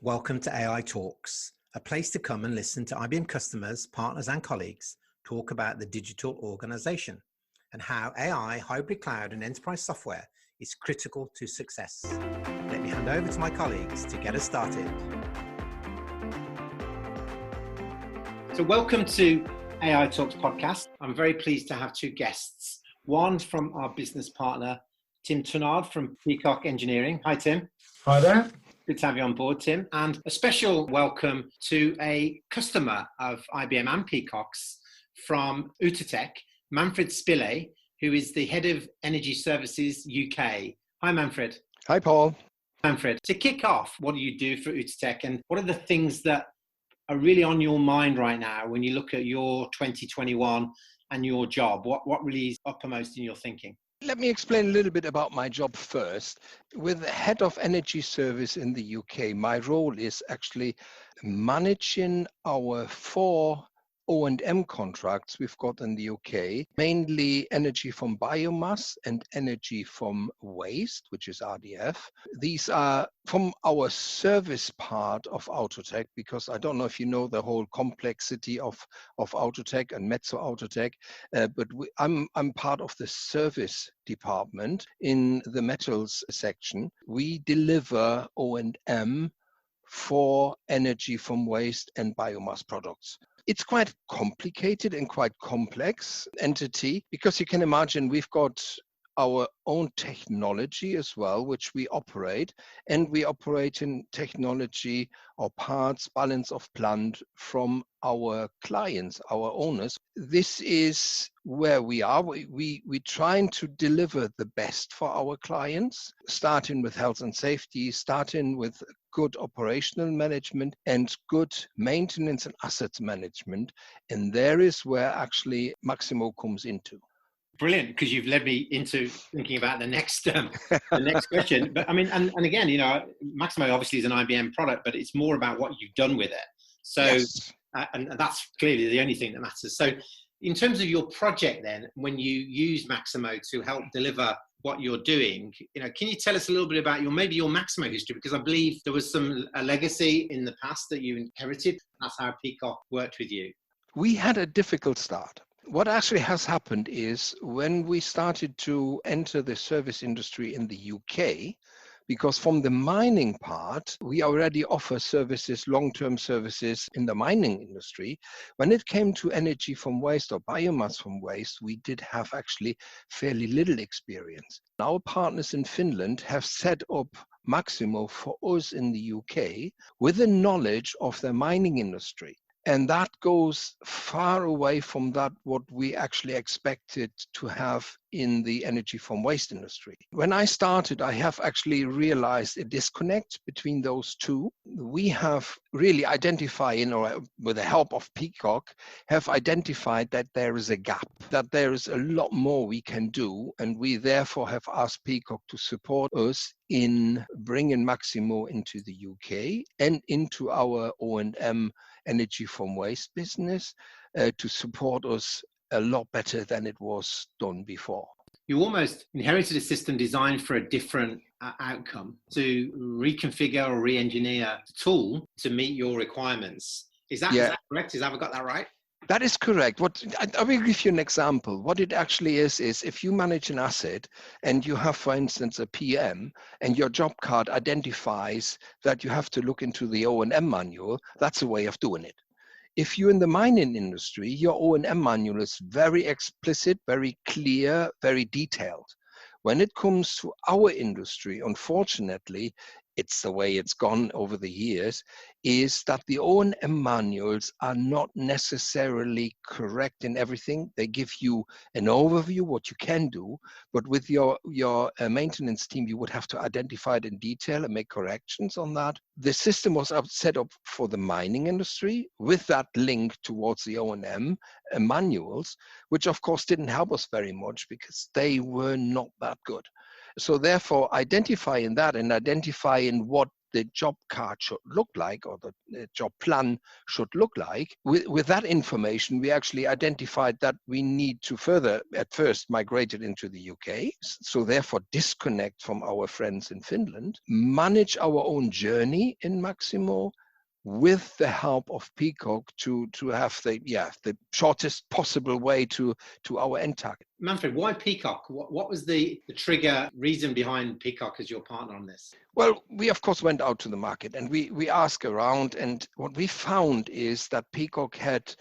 Welcome to AI Talks, a place to come and listen to IBM customers, partners and colleagues talk about the digital organization and how AI, hybrid cloud and enterprise software is critical to success. Let me hand over to my colleagues to get us started. So welcome to AI Talks Podcast. I'm very pleased to have two guests. One from our business partner, Tim Tunnard from Peacock Engineering. Hi, Tim. Hi there. Good to have you on board, Tim. And a special welcome to a customer of IBM and Peacock's from Outotek, Manfred Spille, who is the head of Energy Services UK. Hi, Manfred. Hi, Paul. Manfred, to kick off, what do you do for Outotek and what are the things that are really on your mind right now when you look at your 2021 and your job? What really is uppermost in your thinking? Let me explain a little bit about my job first. With the head of energy service in the UK, my role is actually managing our 4 O&M contracts we've got in the UK, mainly energy from biomass and energy from waste, which is RDF. These are from our service part of Outotek, because I don't know if you know the whole complexity of Outotek and Mezzo Outotek, but I'm part of the service department in the metals section. We deliver O&M for energy from waste and biomass products. It's quite complicated and quite complex entity because you can imagine we've got our own technology as well, which we operate, and we operate in technology or parts, balance of plant from our clients, our owners. This is where we are. We're trying to deliver the best for our clients, starting with health and safety, starting with good operational management and good maintenance and assets management. And there is where actually Maximo comes into. Brilliant, because you've led me into thinking about the next question. But I mean, and again, you know, Maximo obviously is an IBM product, but it's more about what you've done with it. So, yes. And that's clearly the only thing that matters. So, in terms of your project, then, when you use Maximo to help deliver what you're doing, you know, can you tell us a little bit about maybe your Maximo history? Because I believe there was a legacy in the past that you inherited. That's how Peacock worked with you. We had a difficult start. What actually has happened is when we started to enter the service industry in the UK, because from the mining part, we already offer services, long-term services in the mining industry. When it came to energy from waste or biomass from waste, we did have actually fairly little experience. Our partners in Finland have set up Maximo for us in the UK with the knowledge of the mining industry. And that goes far away from that what we actually expected to have in the energy from waste industry. When I started, I have actually realized a disconnect between those two. We have really identified, with the help of Peacock, have identified that there is a gap, that there is a lot more we can do. And we therefore have asked Peacock to support us in bringing Maximo into the UK and into our O&M energy from waste business to support us a lot better than it was done before. You almost inherited a system designed for a different outcome, to reconfigure or re-engineer the tool to meet your requirements. Is that correct? Have I got that right? That is correct. I will give you an example. What it actually is if you manage an asset and you have, for instance, a PM and your job card identifies that you have to look into the O&M manual, that's a way of doing it. If you're in the mining industry, your O&M manual is very explicit, very clear, very detailed. When it comes to our industry, unfortunately, it's the way it's gone over the years, is that the O&M manuals are not necessarily correct in everything. They give you an overview what you can do, but with your maintenance team, you would have to identify it in detail and make corrections on that. The system was set up for the mining industry with that link towards the O&M manuals, which of course didn't help us very much because they were not that good. So therefore, identifying that and identifying what the job card should look like, or the job plan should look like. With that information, we actually identified that we need to further, at first, migrate it into the UK, so therefore disconnect from our friends in Finland, manage our own journey in Maximo, with the help of Peacock to have the shortest possible way to our end target. Manfred, why Peacock? What was the trigger reason behind Peacock as your partner on this? Well, we of course went out to the market and we asked around, and what we found is that Peacock had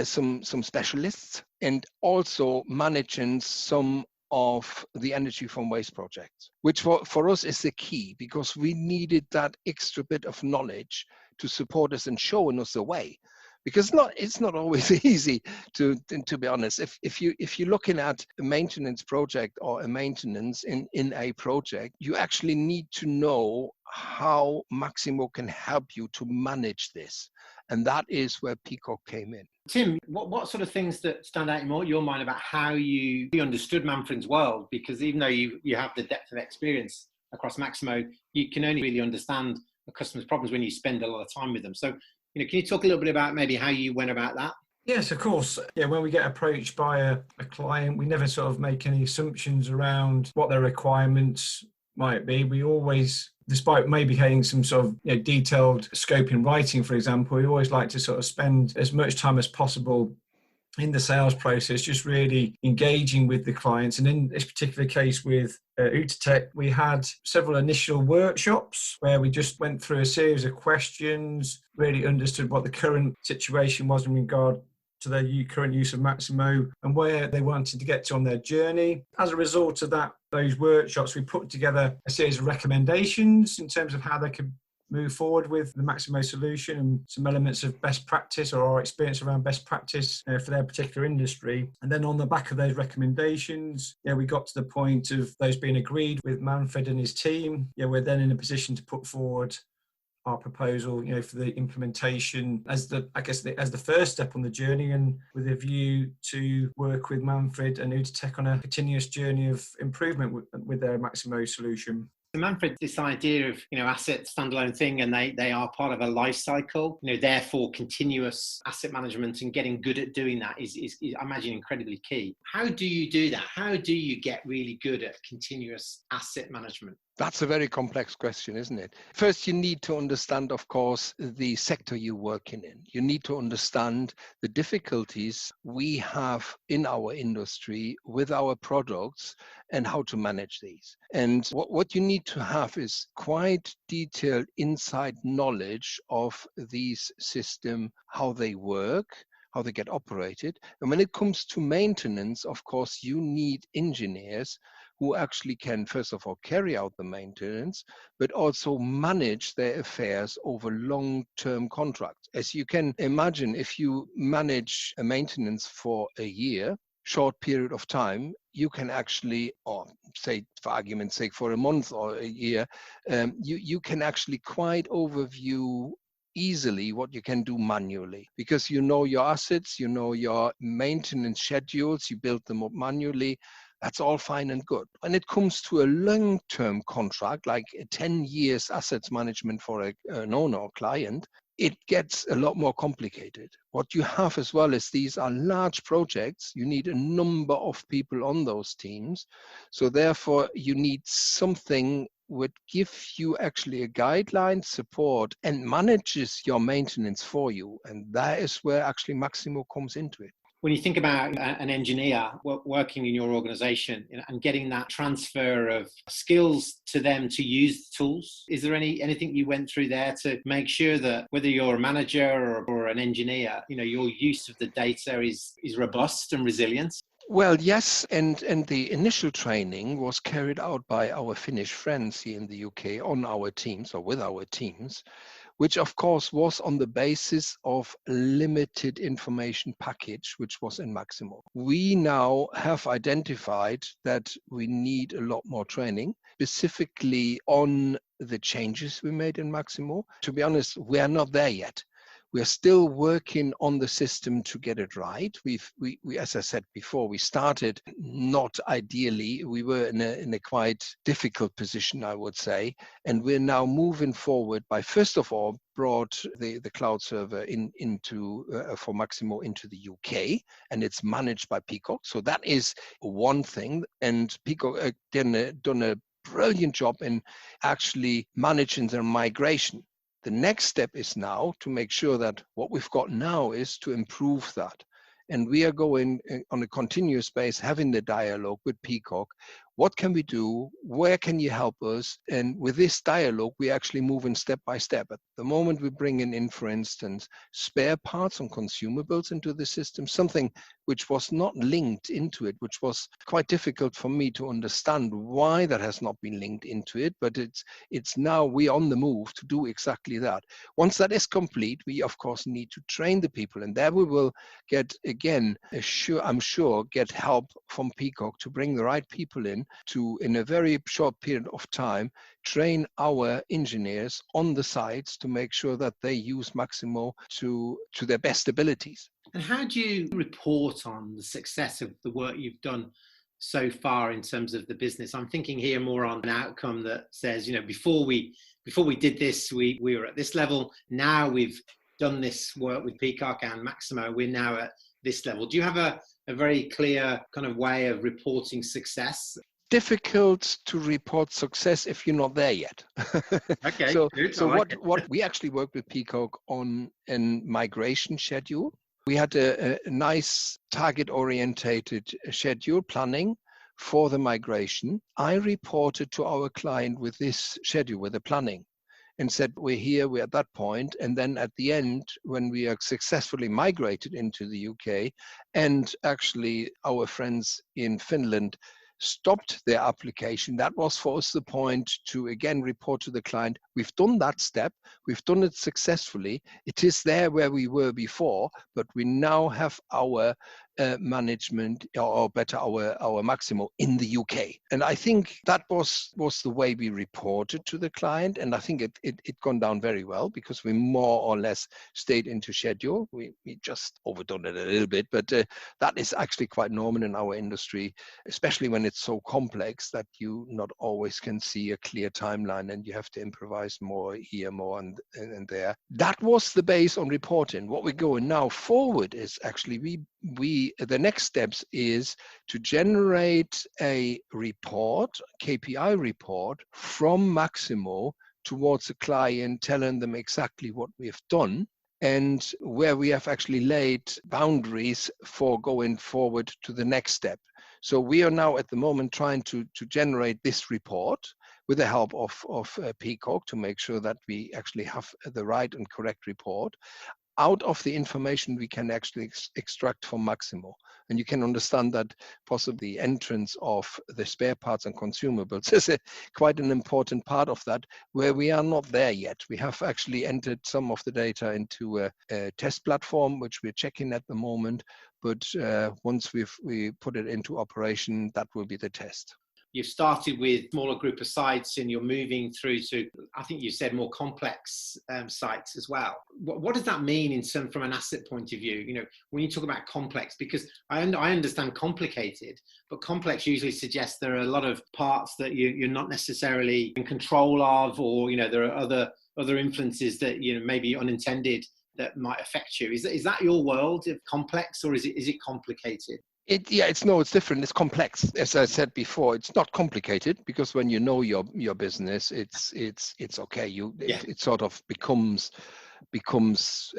some specialists and also managing some of the energy from waste projects, which for us is the key, because we needed that extra bit of knowledge to support us and showing us the way. Because it's not always easy to be honest. If you're looking at a maintenance project or a maintenance in a project, you actually need to know how Maximo can help you to manage this. And that is where Peacock came in. Tim, what sort of things that stand out in your mind about how you understood Manfred's world? Because even though you have the depth of experience across Maximo, you can only really understand a customer's problems when you spend a lot of time with them. So, can you talk a little bit about maybe how you went about that? Yes, of course. Yeah, when we get approached by a client, we never sort of make any assumptions around what their requirements might be. We always, despite maybe having some sort of detailed scope in writing, for example, we always like to sort of spend as much time as possible in the sales process, just really engaging with the clients. And in this particular case with Outotek, we had several initial workshops where we just went through a series of questions, really understood what the current situation was in regard to their current use of Maximo and where they wanted to get to on their journey. As a result of those workshops, we put together a series of recommendations in terms of how they could move forward with the Maximo solution and some elements of best practice or our experience around best practice for their particular industry. And then on the back of those recommendations, we got to the point of those being agreed with Manfred and his team. We're then in a position to put forward our proposal, for the implementation as the first step on the journey, and with a view to work with Manfred and Outotek on a continuous journey of improvement with their Maximo solution. Manfred, this idea of asset standalone thing, and they are part of a life cycle. Therefore, continuous asset management and getting good at doing that is I imagine incredibly key. How do you do that? How do you get really good at continuous asset management? That's a very complex question, isn't it? First, you need to understand, of course, the sector you're working in. You need to understand the difficulties we have in our industry with our products and how to manage these. And what you need to have is quite detailed inside knowledge of these systems, how they work, how they get operated. And when it comes to maintenance, of course, you need engineers who actually can, first of all, carry out the maintenance, but also manage their affairs over long-term contracts. As you can imagine, if you manage a maintenance for a year, short period of time, you can actually, or say for argument's sake, for a month or a year, you can actually quite overview easily what you can do manually, because you know your assets, you know your maintenance schedules, you build them up manually. That's all fine and good. When it comes to a long-term contract, like a 10 years assets management for an owner or client, it gets a lot more complicated. What you have as well is these are large projects. You need a number of people on those teams. So therefore, you need something which gives you actually a guideline, support, and manages your maintenance for you. And that is where actually Maximo comes into it. When you think about an engineer working in your organization and getting that transfer of skills to them to use tools, is there anything you went through there to make sure that whether you're a manager or an engineer, your use of the data is robust and resilient? Well, yes, and the initial training was carried out by our Finnish friends here in the UK on our teams or with our teams, which of course was on the basis of limited information package, which was in Maximo. We now have identified that we need a lot more training, specifically on the changes we made in Maximo. To be honest, we are not there yet. We're still working on the system to get it right. We, as I said before, we started not ideally. We were in a quite difficult position, I would say. And we're now moving forward by, first of all, brought the cloud server into for Maximo into the UK, and it's managed by Peacock. So that is one thing. And Peacock done a brilliant job in actually managing their migration. The next step is now to make sure that what we've got now is to improve that. And we are going on a continuous basis, having the dialogue with Peacock. What can we do? Where can you help us? And with this dialogue, we actually move in step by step. At the moment, we bring in, for instance, spare parts and consumables into the system, something which was not linked into it, which was quite difficult for me to understand why that has not been linked into it. But it's now we're on the move to do exactly that. Once that is complete, we, of course, need to train the people. And there we will get, again, I'm sure, get help from Peacock to bring the right people in to, in a very short period of time, train our engineers on the sites to make sure that they use Maximo to their best abilities. And how do you report on the success of the work you've done so far in terms of the business? I'm thinking here more on an outcome that says, before we did this, we were at this level. Now we've done this work with Peacock and Maximo. We're now at this level. Do you have a very clear kind of way of reporting success? Difficult to report success if you're not there yet. Okay. So like what we actually worked with Peacock on a migration schedule. We had a nice target-orientated schedule planning for the migration. I reported to our client with this schedule, with the planning, and said, we're at that point. And then at the end, when we are successfully migrated into the UK, and actually our friends in Finland stopped their application, that was for us the point to again report to the client, we've done that step, we've done it successfully, it is there where we were before, but we now have our management, or better, our Maximo in the UK. And I think that was the way we reported to the client, and I think it gone down very well, because we more or less stayed into schedule. We just overdone it a little bit, but that is actually quite normal in our industry, especially when it's so complex that you not always can see a clear timeline, and you have to improvise more here, more and there. That was the base on reporting. What we're going now forward is actually the next steps is to generate a report, KPI report from Maximo towards the client, telling them exactly what we have done and where we have actually laid boundaries for going forward to the next step. So we are now at the moment trying to generate this report with the help of Peacock to make sure that we actually have the right and correct report out of the information we can actually extract from Maximo. And you can understand that possibly the entrance of the spare parts and consumables is quite an important part of that, where we are not there yet. We have actually entered some of the data into a test platform, which we're checking at the moment. But once we put it into operation, that will be the test. You've started with a smaller group of sites and you're moving through to, I think you said, more complex sites as well. What does that mean from an asset point of view? When you talk about complex, because I understand complicated, but complex usually suggests there are a lot of parts that you're not necessarily in control of, or, there are other influences that, maybe unintended that might affect you. Is that your world of complex, or is it complicated? It's different. It's complex. As I said before, it's not complicated, because when you know your business, it's okay. It sort of becomes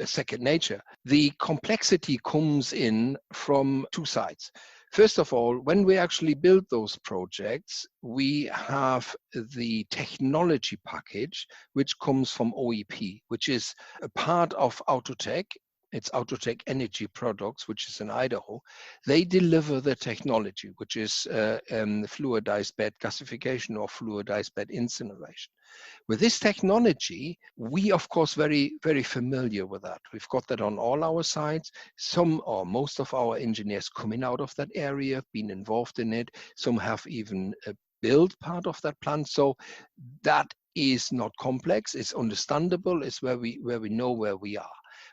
a second nature. The complexity comes in from two sides. First of all, when we actually build those projects, we have the technology package, which comes from OEP, which is a part of Outotek. It's Outotek Energy Products, which is in Idaho. They deliver the technology, which is fluidized bed gasification or fluidized bed incineration. With this technology, we, of course, very, very familiar with that. We've got that on all our sites. Some or most of our engineers coming out of that area, been involved in it. Some have even built part of that plant. So that is not complex, it's understandable, it's where we know where we are.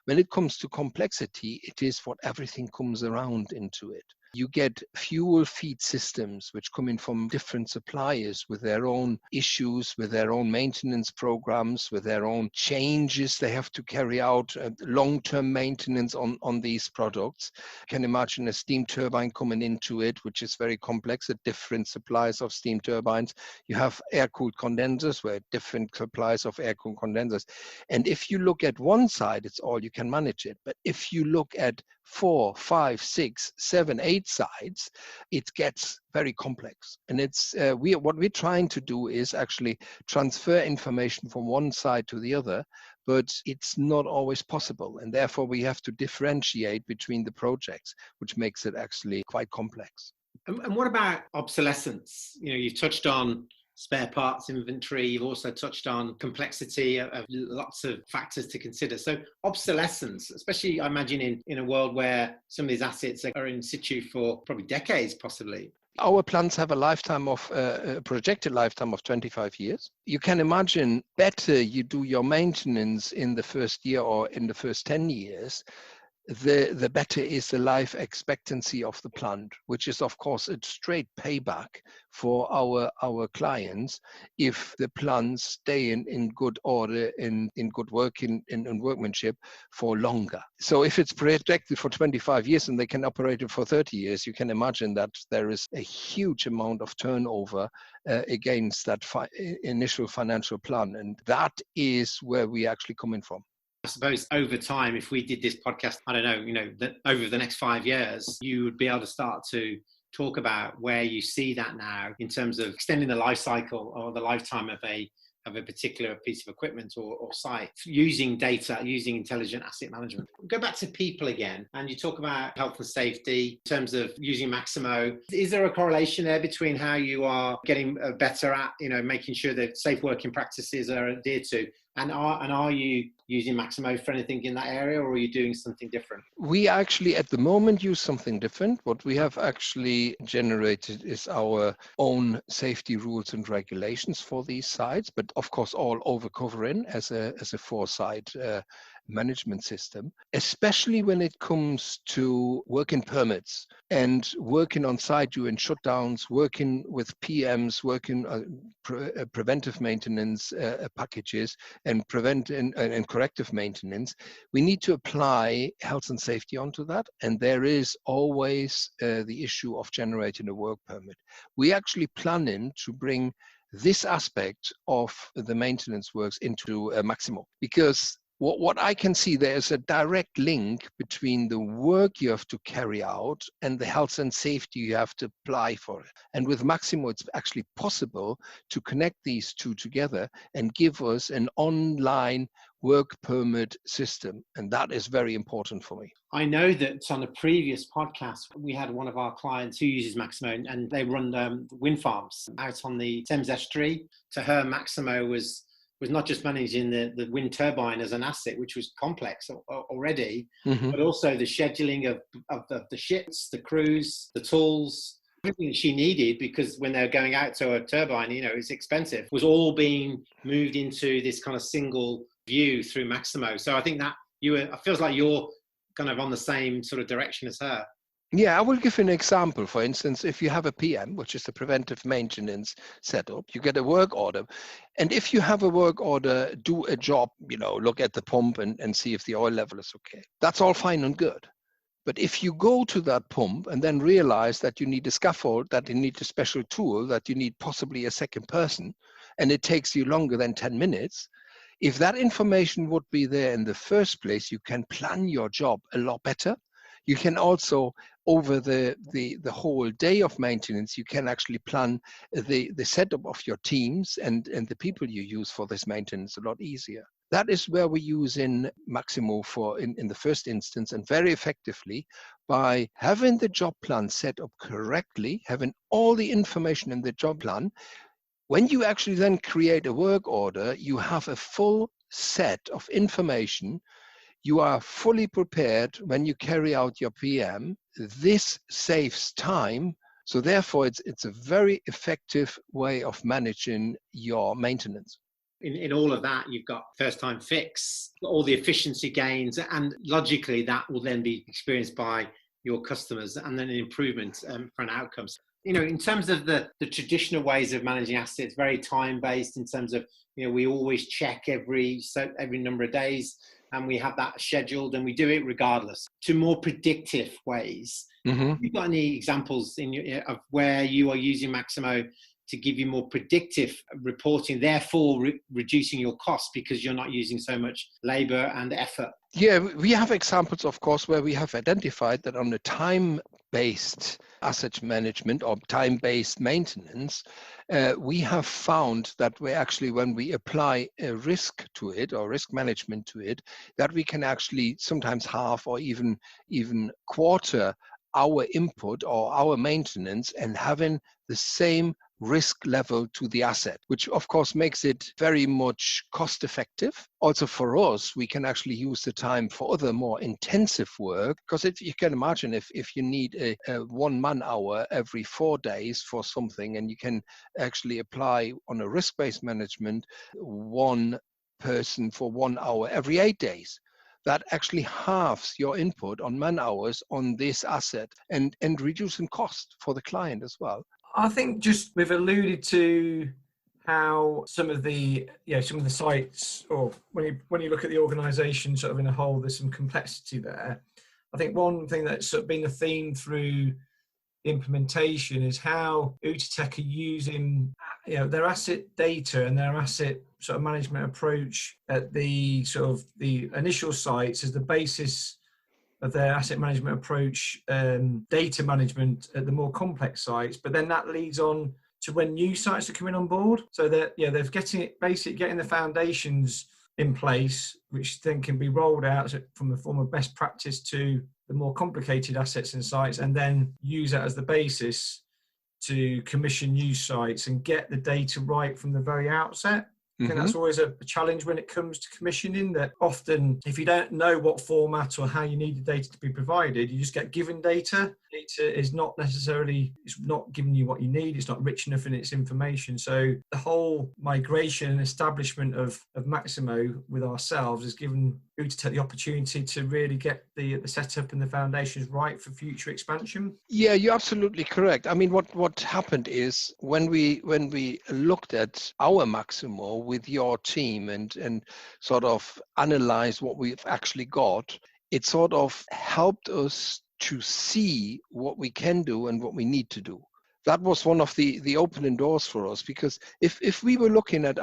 When it comes to complexity, it is what everything comes around into it. You get fuel feed systems which come in from different suppliers with their own issues, with their own maintenance programs, with their own changes they have to carry out, long-term maintenance on these products. You can imagine a steam turbine coming into it, which is very complex at different suppliers of steam turbines. You have air-cooled condensers where different suppliers of air-cooled condensers. And if you look at one side, it's all you can manage it. But if you look at 4, 5, 6, 7, 8 sides, it gets very complex. And it's what we're trying to do is actually transfer information from one side to the other, but it's not always possible. And therefore, we have to differentiate between the projects, which makes it actually quite complex. And what about obsolescence? You touched on spare parts inventory. You've also touched on complexity of lots of factors to consider. So obsolescence, especially I imagine in a world where some of these assets are in situ for probably decades, possibly. Our plants have a projected lifetime of 25 years. You can imagine better you do your maintenance in the first year or in the first 10 years, the better is the life expectancy of the plant, which is of course a straight payback for our clients if the plants stay in good order, in good work, in workmanship for longer. So if it's projected for 25 years and they can operate it for 30 years, you can imagine that there is a huge amount of turnover against that initial financial plan. And that is where we actually coming from. I suppose over time, if we did this podcast, I don't know, that over the next 5 years, you would be able to start to talk about where you see that now in terms of extending the life cycle or the lifetime of a particular piece of equipment or site, using data, using intelligent asset management. Go back to people again, and you talk about health and safety in terms of using Maximo. Is there a correlation there between how you are getting better at, making sure that safe working practices are adhered to? And are you using Maximo for anything in that area, or are you doing something different? We actually, at the moment, use something different. What we have actually generated is our own safety rules and regulations for these sites, but of course, all over covering as a 4-site management system, especially when it comes to working permits and working on site during shutdowns, working with PMs, working preventive maintenance packages and and corrective maintenance. We need to apply health and safety onto that, and there is always the issue of generating a work permit. We actually planning to bring this aspect of the maintenance works into Maximo, because what I can see, there's a direct link between the work you have to carry out and the health and safety you have to apply for it. And with Maximo, it's actually possible to connect these two together and give us an online work permit system. And that is very important for me. I know that on a previous podcast, we had one of our clients who uses Maximo, and they run wind farms out on the Thames Estuary. To her, Maximo was not just managing the wind turbine as an asset, which was complex already, but also the scheduling of the ships, the crews, the tools, everything that she needed, because when they're going out to a turbine, it's expensive, was all being moved into this kind of single view through Maximo. So I think that it feels like you're kind of on the same sort of direction as her. Yeah, I will give you an example. For instance, if you have a PM, which is the preventive maintenance setup, you get a work order. And if you have a work order, do a job, look at the pump and see if the oil level is okay. That's all fine and good. But if you go to that pump and then realize that you need a scaffold, that you need a special tool, that you need possibly a second person, and it takes you longer than 10 minutes, if that information would be there in the first place, you can plan your job a lot better. You can also, over the whole day of maintenance, you can actually plan the setup of your teams and the people you use for this maintenance a lot easier. That is where we use in Maximo in the first instance, and very effectively by having the job plan set up correctly, having all the information in the job plan. When you actually then create a work order, you have a full set of information. You are fully prepared when you carry out your PM. This saves time. So therefore, it's a very effective way of managing your maintenance. In all of that, you've got first time fix, all the efficiency gains, and logically that will then be experienced by your customers and then an improvement for an outcomes. In terms of the traditional ways of managing assets, very time-based in terms of, we always check every number of days, and we have that scheduled, and we do it regardless. To more predictive ways, have you got any examples of where you are using Maximo to give you more predictive reporting, therefore reducing your costs because you're not using so much labor and effort? Yeah, we have examples, of course, where we have identified that on the time-based asset management or time-based maintenance, we have found that when we apply a risk to it or risk management to it, that we can actually sometimes half or even quarter our input or our maintenance and having the same risk level to the asset, which of course makes it very much cost effective. Also for us, we can actually use the time for other more intensive work, because if you can imagine if you need a 1 man hour every 4 days for something, and you can actually apply on a risk-based management 1 person for 1 hour every 8 days. That actually halves your input on man hours on this asset and reducing cost for the client as well. I think just we've alluded to how some of the sites, or when you look at the organisation sort of in a whole, there's some complexity there. I think one thing that's sort of been a theme through the implementation is how Outotek are using their asset data and their asset sort of management approach at the sort of the initial sites as the basis of their asset management approach, data management at the more complex sites, but then that leads on to when new sites are coming on board. So that they're getting the foundations in place, which then can be rolled out from a form of best practice to the more complicated assets and sites, and then use that as the basis to commission new sites and get the data right from the very outset. I think that's always a challenge when it comes to commissioning, that often if you don't know what format or how you need the data to be provided, you just get given data. Data is not necessarily, it's not giving you what you need, it's not rich enough in its information. So the whole migration and establishment of Maximo with ourselves has given Outotek the opportunity to really get the setup and the foundations right for future expansion. Yeah, you're absolutely correct. I mean, what happened is when we looked at our Maximo with your team and sort of analyzed what we've actually got, it sort of helped us to see what we can do and what we need to do. That was one of the opening doors for us, because if we were looking at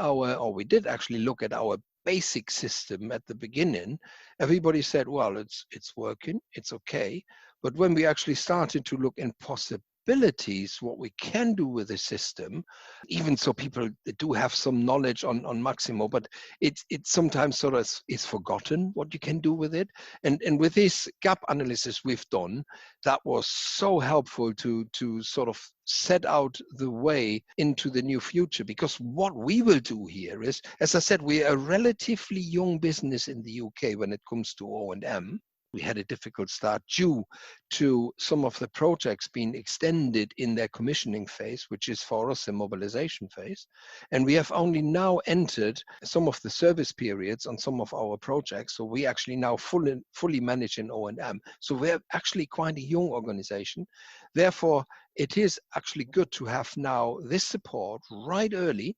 we did actually look at our basic system at the beginning, everybody said, well, it's working, it's okay. But when we actually started to look in possibilities, what we can do with the system, even so people do have some knowledge on Maximo, but it sometimes sort of is forgotten what you can do with it. And with this gap analysis we've done, that was so helpful to sort of set out the way into the new future. Because what we will do here is, as I said, we're a relatively young business in the UK when it comes to O&M. We had a difficult start due to some of the projects being extended in their commissioning phase, which is for us a mobilization phase. And we have only now entered some of the service periods on some of our projects. So we actually now fully manage in O&M. So we're actually quite a young organization. Therefore, it is actually good to have now this support right early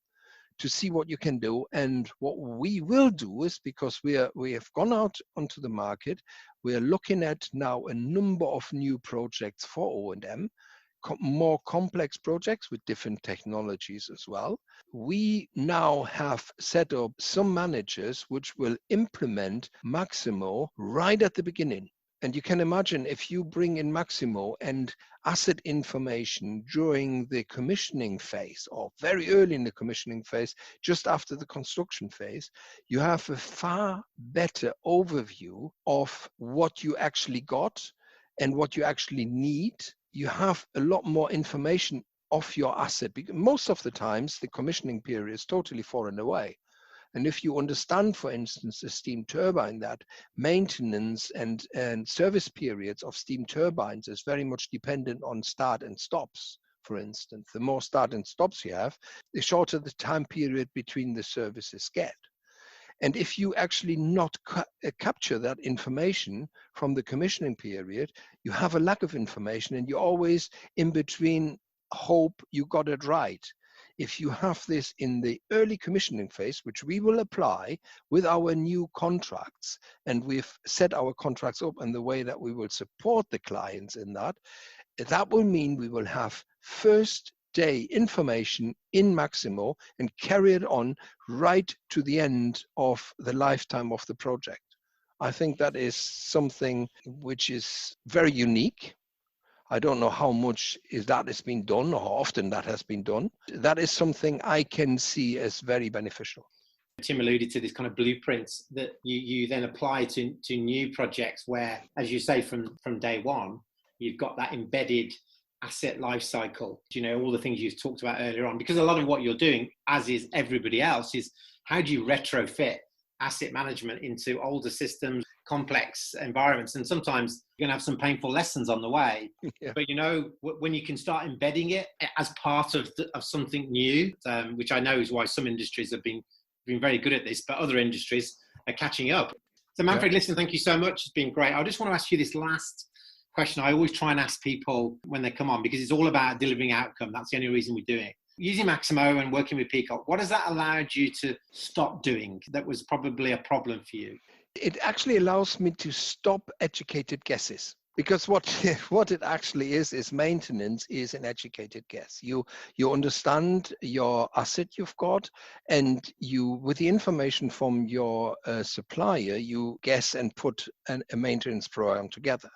to see what you can do. And what we will do is, because we have gone out onto the market, we are looking at now a number of new projects for O&M, more complex projects with different technologies as well. We now have set up some managers which will implement Maximo right at the beginning. And you can imagine if you bring in Maximo and asset information during the commissioning phase or very early in the commissioning phase, just after the construction phase, you have a far better overview of what you actually got and what you actually need. You have a lot more information of your asset, because most of the times the commissioning period is totally fallen away. And if you understand, for instance, a steam turbine, that maintenance and service periods of steam turbines is very much dependent on start and stops, for instance. The more start and stops you have, the shorter the time period between the services get. And if you actually not capture that information from the commissioning period, you have a lack of information and you're always in between hope you got it right. If you have this in the early commissioning phase, which we will apply with our new contracts, and we've set our contracts up in the way that we will support the clients in that, that will mean we will have first day information in Maximo and carry it on right to the end of the lifetime of the project. I think that is something which is very unique. I don't know how much that has been done or how often that has been done. That is something I can see as very beneficial. Tim alluded to this kind of blueprints that you then apply to new projects where, as you say, from day one, you've got that embedded asset lifecycle, all the things you talked about earlier on, because a lot of what you're doing, as is everybody else, is how do you retrofit asset management into older systems, complex environments, and sometimes you're going to have some painful lessons on the way. Yeah. But when you can start embedding it as part of something new, which I know is why some industries have been very good at this, but other industries are catching up. So Manfred, listen, thank you so much. It's been great. I just want to ask you this last question I always try and ask people when they come on, because it's all about delivering outcome. That's the only reason we do it. Using Maximo and working with Peacock, what has that allowed you to stop doing that was probably a problem for you? It actually allows me to stop educated guesses. Because what it actually is maintenance is an educated guess. You understand your asset you've got, and you, with the information from your supplier, you guess and put a maintenance program together.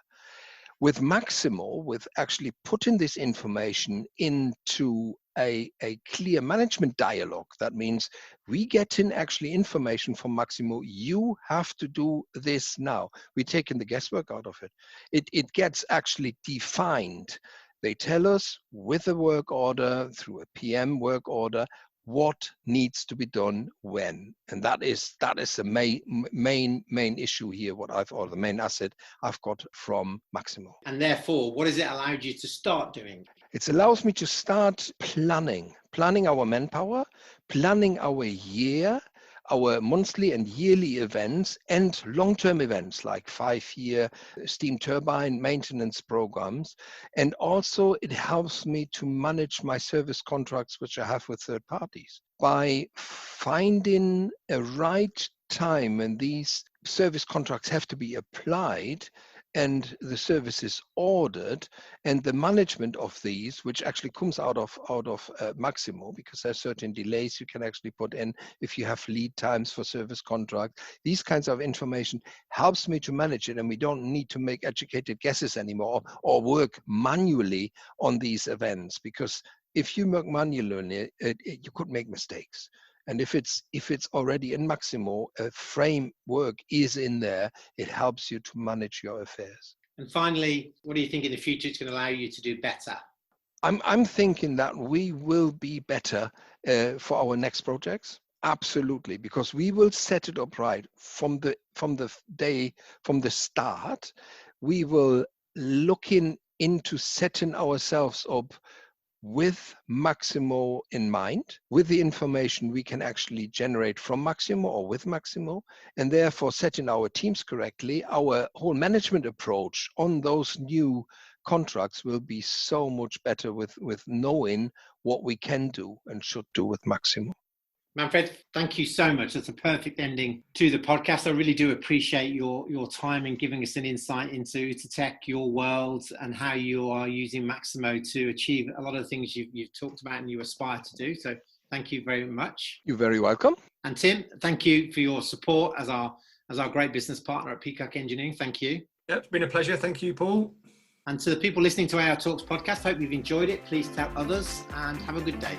With Maximo, with actually putting this information into a clear management dialogue, that means we get in actually information from Maximo. You have to do this now. We're taking the guesswork out of it. It gets actually defined. They tell us with a work order, through a PM work order, what needs to be done when, and that is the main issue here. Or the main asset I've got from Maximo. And therefore, what has it allowed you to start doing? It allows me to start planning our manpower, planning our year, our monthly and yearly events, and long-term events like 5-year steam turbine maintenance programs. And also it helps me to manage my service contracts, which I have with third parties, by finding a right time when these service contracts have to be applied and the service is ordered, and the management of these, which actually comes out of Maximo, because there's certain delays you can actually put in if you have lead times for service contract. These kinds of information helps me to manage it, and we don't need to make educated guesses anymore or work manually on these events, because if you work manually, you could make mistakes. And if it's already in Maximo, a framework is in there, it helps you to manage your affairs. And finally, what do you think in the future it's going to allow you to do better? I'm thinking that we will be better for our next projects. Absolutely, because we will set it up right from the start. We will look into setting ourselves up with Maximo in mind, with the information we can actually generate from Maximo or with Maximo, and therefore setting our teams correctly. Our whole management approach on those new contracts will be so much better with knowing what we can do and should do with Maximo. Manfred, thank you so much. That's a perfect ending to the podcast. I really do appreciate your time in giving us an insight into Outotek, your world, and how you are using Maximo to achieve a lot of the things you've talked about and you aspire to do. So thank you very much. You're very welcome. And Tim, thank you for your support as our great business partner at Peacock Engineering. Thank you. Yeah, it's been a pleasure. Thank you, Paul. And to the people listening to AiTalks Podcast, hope you've enjoyed it. Please tell others and have a good day.